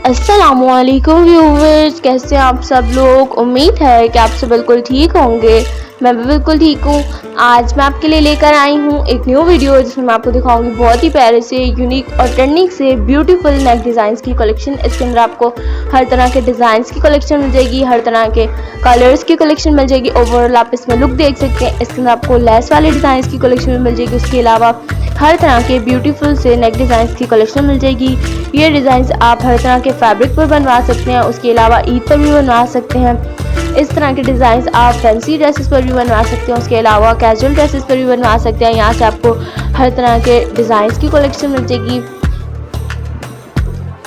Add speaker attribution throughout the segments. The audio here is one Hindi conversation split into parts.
Speaker 1: अस्सलामु अलैकुम व्यूवर्स, कैसे हैं आप सब लोग। उम्मीद है कि आप सब बिल्कुल ठीक होंगे। मैं भी बिल्कुल ठीक हूँ। आज मैं आपके लिए लेकर आई हूँ एक न्यू वीडियो जिसमें मैं आपको दिखाऊंगी बहुत ही प्यारे से यूनिक और ट्रेंडिंग से ब्यूटीफुल नेक डिज़ाइंस की कलेक्शन। इसके अंदर आपको हर तरह के डिज़ाइंस की कलेक्शन मिल जाएगी, हर तरह के कलर्स की कलेक्शन मिल जाएगी। ओवरऑल आप इसमें लुक देख सकते हैं। इसके अंदर आपको लेस वाले डिज़ाइंस की कलेक्शन मिल जाएगी। उसके अलावा हर तरह के ब्यूटीफुल से नेक डिज़ाइंस की कलेक्शन मिल जाएगी। ये डिज़ाइंस आप हर तरह के फैब्रिक पर बनवा सकते हैं। उसके अलावा ईद पर भी बनवा सकते हैं। इस तरह के डिज़ाइंस आप फैंसी ड्रेसेस पर भी बनवा सकते हैं। उसके अलावा कैजुअल ड्रेसेस पर भी बनवा सकते हैं। यहाँ से आपको हर तरह के डिज़ाइंस की कलेक्शन मिल जाएगी।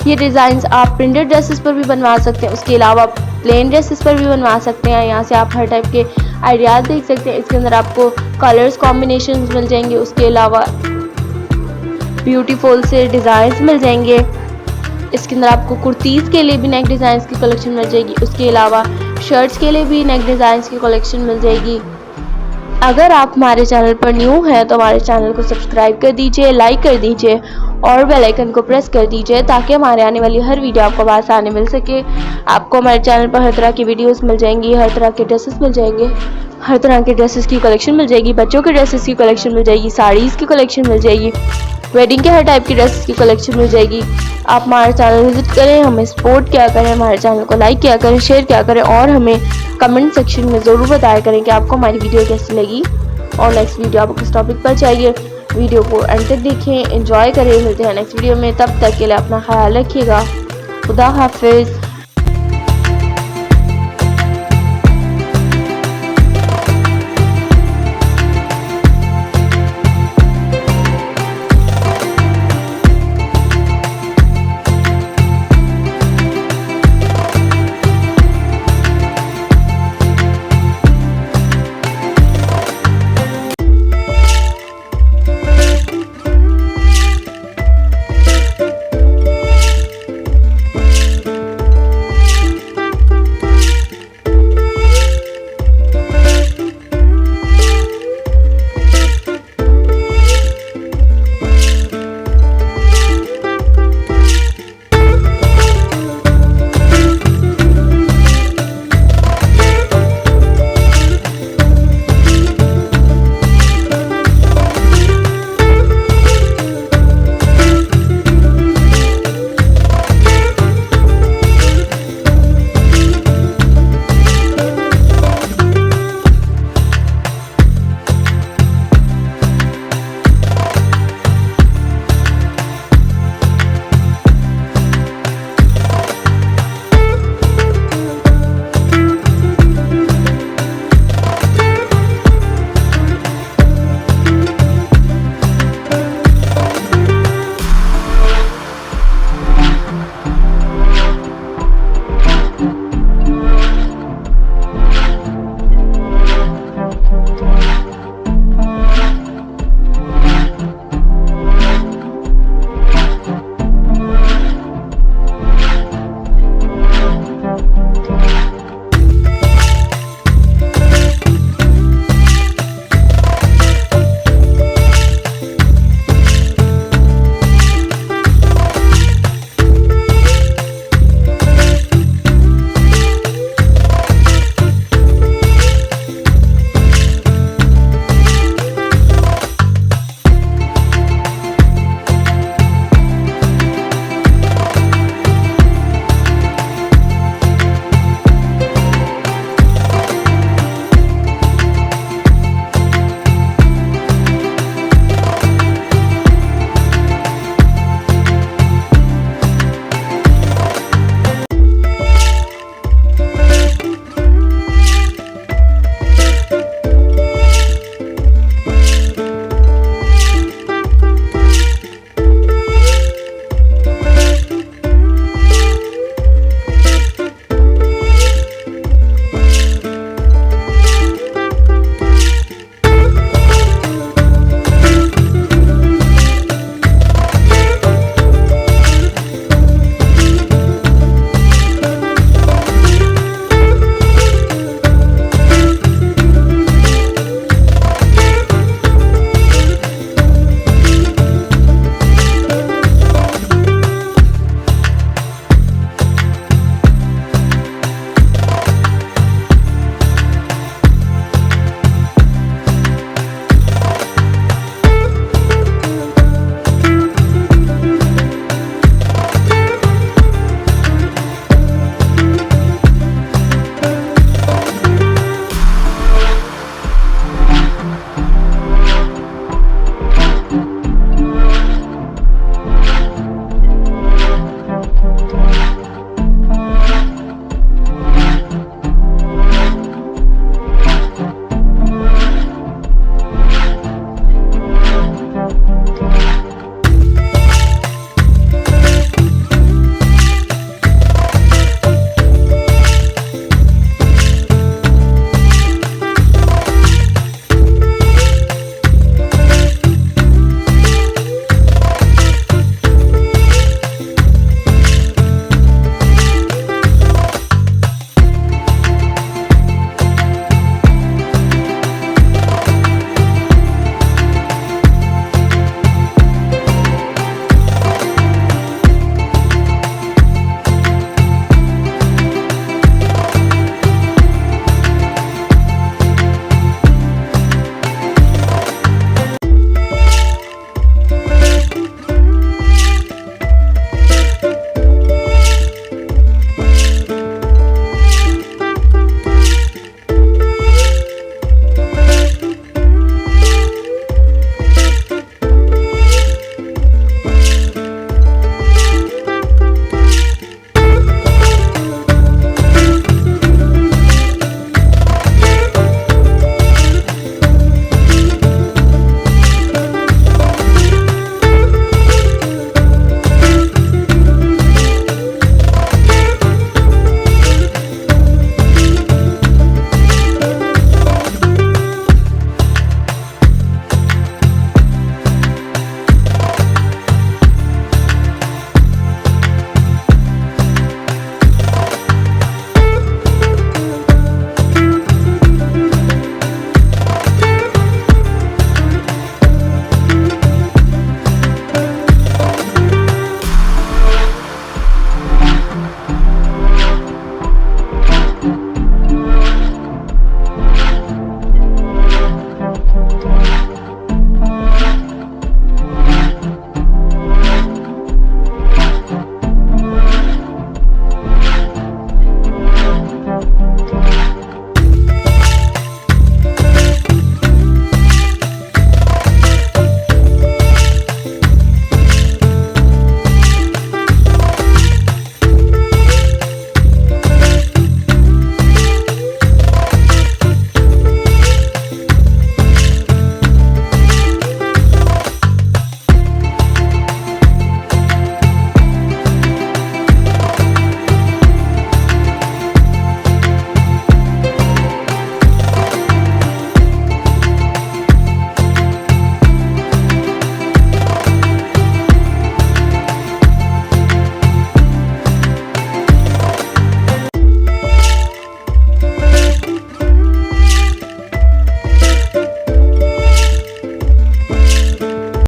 Speaker 1: ये डिज़ाइंस आप प्रिंटेड ड्रेसेस पर भी बनवा सकते हैं। उसके अलावा प्लेन ड्रेसेस पर भी बनवा सकते हैं। यहाँ से आप हर टाइप के आइडियाज़ देख सकते हैं। इसके अंदर आपको कलर्स कॉम्बिनेशन मिल जाएंगे। उसके अलावा ब्यूटीफुल से डिज़ाइंस मिल जाएंगे। इसके अंदर आपको कुर्तीज़ के लिए भी नेक डिज़ाइंस की कलेक्शन मिल जाएगी। उसके अलावा शर्ट्स के लिए भी नेक डिज़ाइंस की कलेक्शन मिल जाएगी। अगर आप हमारे चैनल पर न्यू हैं तो हमारे चैनल को सब्सक्राइब कर दीजिए, लाइक कर दीजिए और बेल आइकन को प्रेस कर दीजिए ताकि हमारे आने वाली हर वीडियो आपको आसानी मिल सके। आपको हमारे चैनल पर हर तरह की वीडियोस मिल जाएंगी, हर तरह के ड्रेसेस मिल जाएंगे, हर तरह के ड्रेसेस की कलेक्शन मिल जाएगी। बच्चों के ड्रेसेस की कलेक्शन मिल जाएगी, साड़ीज़ की कलेक्शन मिल जाएगी, वेडिंग के हर टाइप की ड्रेसेस की कलेक्शन मिल जाएगी। आप हमारे चैनल विजिट करें, हमें सपोर्ट किया करें, हमारे चैनल को लाइक किया करें, शेयर किया करें और हमें कमेंट सेक्शन में ज़रूर बताया करें कि आपको हमारी वीडियो कैसी लगी और नेक्स्ट वीडियो आपको किस टॉपिक पर चाहिए। वीडियो को एंड तक देखें, एंजॉय करें। मिलते हैं नेक्स्ट वीडियो में, तब तक के लिए अपना ख्याल रखिएगा। खुदा हाफिज़।